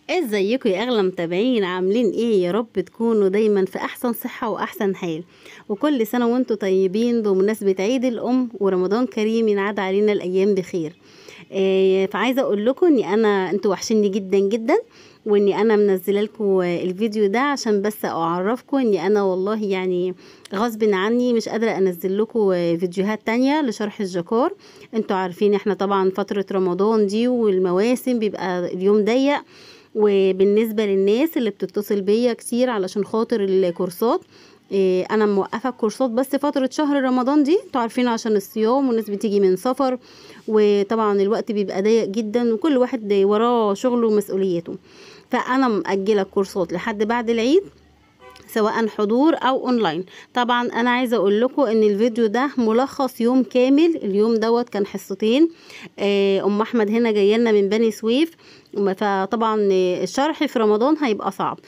ازيكم يا اغلى متابعين؟ عاملين ايه؟ يا رب تكونوا دايما في احسن صحة واحسن حال، وكل سنة وانتم طيبين بمناسبة عيد الام ورمضان كريم ينعاد علينا الايام بخير. فعايزة اقول لكم انتوا وحشيني جدا جدا، واني انا منزله لكم الفيديو ده عشان بس اعرفكم اني انا والله يعني غصب عني مش قادره انزل لكم فيديوهات تانية لشرح الجاكار. انتوا عارفين احنا طبعا فتره رمضان دي والمواسم بيبقى اليوم ضيق، وبالنسبه للناس اللي بتتصل بيا كتير علشان خاطر الكورسات، انا موقفه الكورسات بس فتره شهر رمضان دي، انتوا عارفين عشان الصيام والناس بتيجي من سفر، وطبعا الوقت بيبقى ضيق جدا وكل واحد وراه شغله ومسؤولياته. فانا مأجله الكورسات لحد بعد العيد سواء حضور او اونلاين. طبعا انا عايزه اقول لكم ان الفيديو ده ملخص يوم كامل. اليوم دوت كان حصتين. ام احمد هنا جايه لنا من بني سويف، فطبعا الشرح في رمضان هيبقى صعب،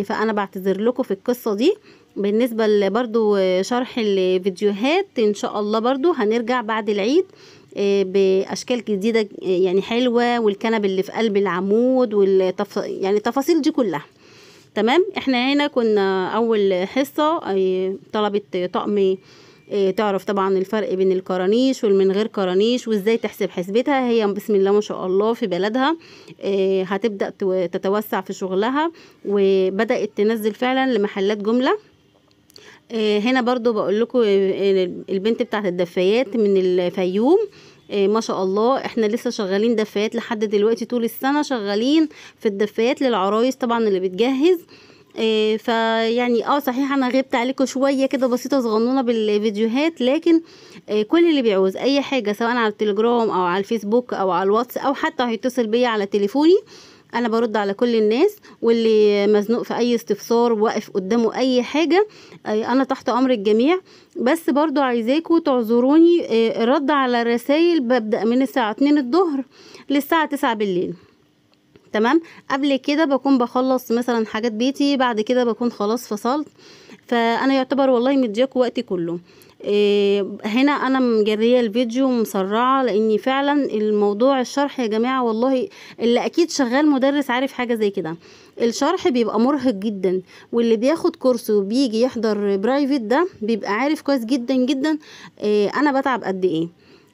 فانا بعتذر لكم في القصه دي. بالنسبه برضو شرح الفيديوهات ان شاء الله برضو هنرجع بعد العيد باشكال جديده يعني حلوه، والكنب اللي في قلب العمود يعني التفاصيل دي كلها تمام. احنا هنا كنا اول حصه طلبت طقم، تعرف طبعا الفرق بين الكرانيش والمن غير كرانيش وازاي تحسب حسبتها. هي بسم الله ما شاء الله في بلدها هتبدأ تتوسع في شغلها، وبدأت تنزل فعلا لمحلات جملة. هنا برضو بقول لكم البنت بتاعت الدفايات من الفيوم، ما شاء الله احنا لسه شغالين دفايات لحد دلوقتي، طول السنة شغالين في الدفايات للعرايس طبعا اللي بتجهز. فيعني صحيح انا غبت عليكم شويه كده بسيطه صغنونه بالفيديوهات، لكن كل اللي بيعوز اي حاجه سواء على التليجرام او على الفيسبوك او على الواتس او حتى هيتصل بيا على تليفوني، انا برد على كل الناس. واللي مزنوق في اي استفسار واقف قدامه اي حاجه، انا تحت امر الجميع. بس برضو عايزاكم تعذروني، الرد على الرسائل ببدأ من الساعه 2 الظهر للساعه 9 بالليل، تمام. قبل كده بكون بخلص مثلا حاجات بيتي، بعد كده بكون خلاص فصلت، فانا يعتبر والله مدياكوا وقتي كله. هنا انا مجريه الفيديو مسرعه لاني فعلا الموضوع الشرح يا جماعه والله اللي اكيد شغال مدرس عارف حاجه زي كده، الشرح بيبقى مرهق جدا، واللي بياخد كورس وبيجي يحضر برايفت ده بيبقى عارف كويس جدا جدا انا بتعب قد ايه.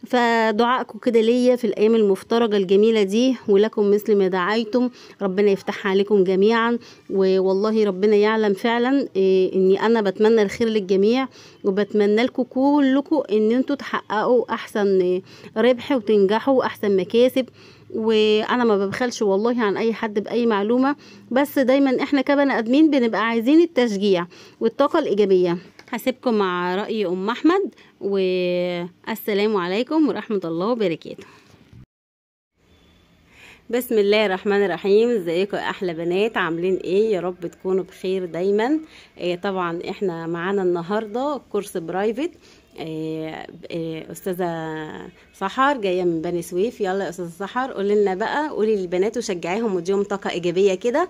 فدعائكم كده ليا في الايام المفترجه الجميله دي، ولكم مثل ما دعيتم، ربنا يفتحها عليكم جميعا. والله ربنا يعلم فعلا اني انا بتمنى الخير للجميع، وبتمنى لكم كلكم ان انتوا تحققوا احسن ربح وتنجحوا احسن مكاسب. وانا ما ببخلش والله عن اي حد باي معلومه، بس دايما احنا كبني ادمين بنبقى عايزين التشجيع والطاقه الايجابيه. هسيبكم مع رأي ام احمد، والسلام عليكم ورحمة الله وبركاته. بسم الله الرحمن الرحيم. ازيكم يا احلى بنات؟ عاملين ايه؟ يا رب تكونوا بخير دايما. طبعا احنا معانا النهارده كورس برايفت. استاذه سحر جايه من بني سويف. يلا يا استاذه سحر قولي لنا بقى، قولي للبنات وشجعيهم واديهم طاقه ايجابيه كده.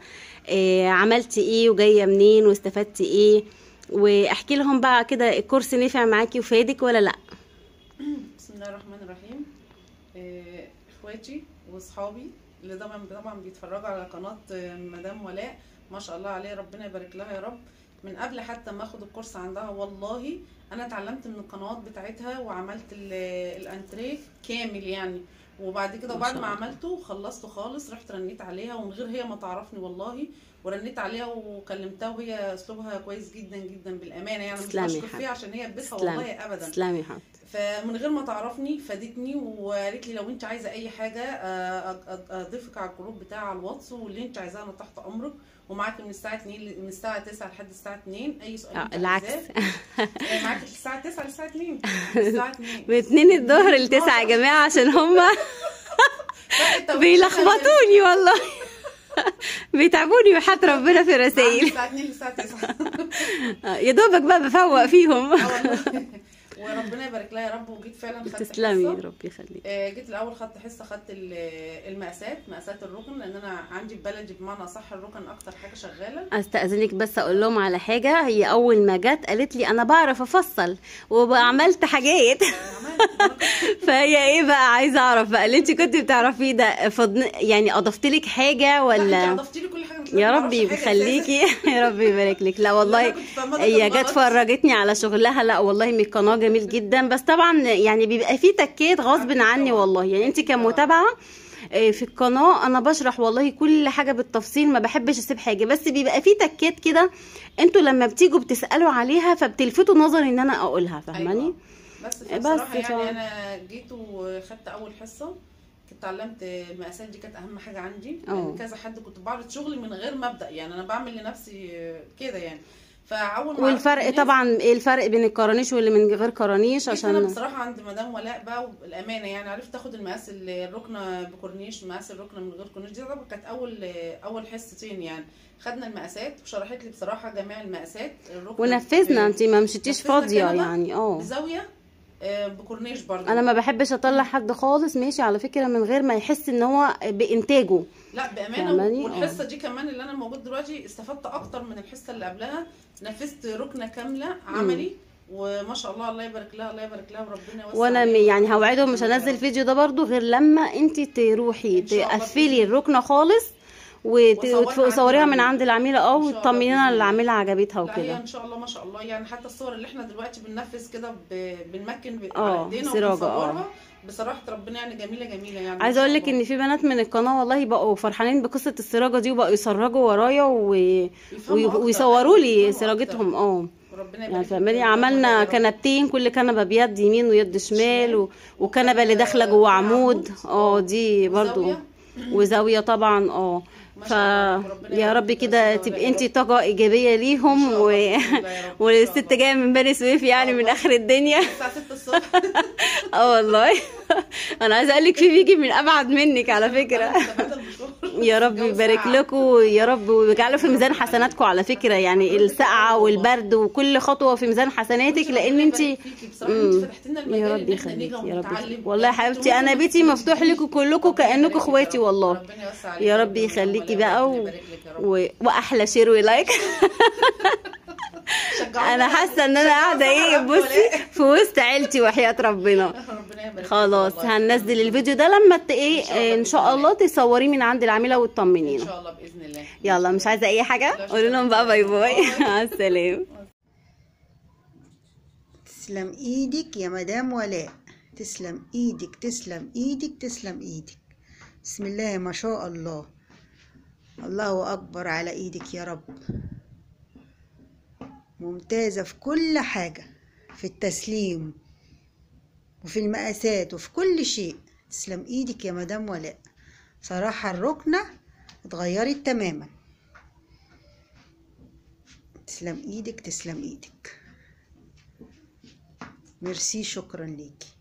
عملتي ايه وجايه منين واستفدتي ايه؟ واحكي لهم بقى كده الكورس نفع معاكي وفادك ولا لا؟ بسم الله الرحمن الرحيم. اخواتي واصحابي اللي طبعا بيتفرجوا على قناه مدام ولاء، ما شاء الله عليها، ربنا يبارك لها يا رب. من قبل حتى ما اخد الكورس عندها والله انا اتعلمت من القنوات بتاعتها، وعملت الانتريه كامل يعني. وبعد كده وبعد ما عملته خلصته خالص رحت رنيت عليها، ومن غير هي ما تعرفني والله، ورنيت عليها وكلمتها، وهي اسلوبها كويس جدا جدا بالامانه يعني. مش بشكر فيها عشان هي بيتها والله ابدا. تسلمي حاضر. فمن غير ما تعرفني فادتني، وقالت لي لو انت عايزه اي حاجه اضيفك على الجروب بتاع على الواتس، واللي انت عايزاه انا تحت امرك، ومعاك من الساعه 2 من الساعه 9 لحد الساعه 2 اي سؤال انت العكس. معاك من الساعه 9 للساعه 2 الساعه 2 من 2 الظهر ل 9 يا جماعه، عشان هما بيلخبطوني والله بيتعبوني وحياة ربنا في الرسائل. الساعه 2 للساعه 9 يا دوبك بقى بفوق فيهم. وربنا يبارك لها يا رب. وجيت فعلا خدت حصه. تسلمي يا رب يخليك. جيت الاول خدت حصه، خدت مقاسات الركن، لان انا عندي في بلدي بمعنى صح الركن اكتر حاجه شغاله. استاذنك بس اقول لهم على حاجه. هي اول ما جت قالت لي انا بعرف افصل وعملت حاجات فهي ايه بقى؟ عايزه اعرف بقى اللي انت كنت بتعرفيه ده يعني اضفت لك حاجه ولا؟ انت اضفت لي يا رب يخليكي يا رب يبارك لك. لا والله هي جت فرجتني على شغلها. لا والله من القناه جميل جدا، بس طبعا يعني بيبقى فيه تكات غصب عني والله. يعني انت كمتابعه في القناه انا بشرح والله كل حاجه بالتفصيل، ما بحبش اسيب حاجه، بس بيبقى فيه تكات كده انتوا لما بتيجوا بتسالوا عليها فبتلفتوا نظري ان انا اقولها، فاهماني؟ أيوة. بس بصراحه يعني انا جيت وخدت اول حصه، اتعلمت المقاسات دي، كانت اهم حاجه عندي. يعني كذا حد كنت بعرض شغلي من غير ما ابدا، يعني انا بعمل لنفسي كده يعني. فاول ما والفرق طبعا ايه الفرق بين الكرانيش واللي من غير كرانيش؟ عشان انا بصراحه عند مدام ولاء بقى بالامانه يعني عرفت اخد المقاس الركنه بكورنيش، مقاس الركنه من غير كورنيش. دي طبعا كانت اول حصتين يعني. خدنا المقاسات وشرحت لي بصراحه جميع المقاسات الركنه ونفذنا. انت ما مشيتيش فاضيه يعني. بزاويه بكورنيش برضه. انا ما بحبش اطلع حد خالص ماشي على فكره من غير ما يحس ان هو بانتاجه. لا بامانه. والحصه دي كمان اللي انا موجود دلوقتي استفدت اكتر من الحصه اللي قبلها. نفذت ركنه كامله عملي وما شاء الله، الله يبارك لها الله يبارك لها وربنا يوسع. وانا يعني هوعدهم مش هنزل فيديو ده برضو غير لما انت تروحي تقفلي الركنه خالص وتصوريها من عند العميله وتطمنينا ان العميله عجبتها وكده. لا هي ان شاء الله ما شاء الله يعني. حتى الصور اللي احنا دلوقتي بننفذ كده بنمكن على ايدينا وبنصورها بصراحه ربنا يعني جميله جميله يعني. عايزه اقول لك ان في بنات من القناه والله بقوا فرحانين بقصه السراجه دي، وبقوا يسرجوا ورايا ويصوروا لي سراجتهم. يعني فاهماني؟ عملنا كنبتين، كل كنبه بيد يمين ويد شمال، وكنبه اللي داخله جوه عمود دي برضو وزاويه طبعا. يا رب كده تبقي انتي طاقه ايجابيه ليهم والست جايه من بني سويف يعني من اخر الدنيا الساعه 6 الصبح. والله انا عايزه اقول لك في بيجي من ابعد منك على فكره. يا رب يبارك لكم يا رب، ويجعله في ميزان حسناتكم على فكره. يعني السقعه والبرد وكل خطوه في ميزان حسناتك، لان انت يا رب يخليك يا رب. والله يا حبيبتي انا بيتي مفتوح لكم كلكم كانكم اخواتي والله. يا رب يخليكي بقى واحلى شير ولايك. انا حاسه ان انا قاعده بصي في وسط عيلتي وحياه ربنا. خلاص هننزل الفيديو ده لما ان شاء الله تصوريه من عند العميله وتطمنينا ان شاء الله باذن الله. يلا مش عايزه اي حاجه؟ قولوا لهم بقى باي باي. مع السلامه. تسلم ايدك يا مدام ولاء، تسلم ايدك تسلم ايدك تسلم ايدك. بسم الله ما شاء الله، الله اكبر على ايدك يا رب. ممتازة في كل حاجة، في التسليم وفي المقاسات وفي كل شيء. تسلم ايدك يا مدام ولاء. صراحة الركنة اتغيرت تماما. تسلم ايدك تسلم ايدك. ميرسي، شكرا ليكي.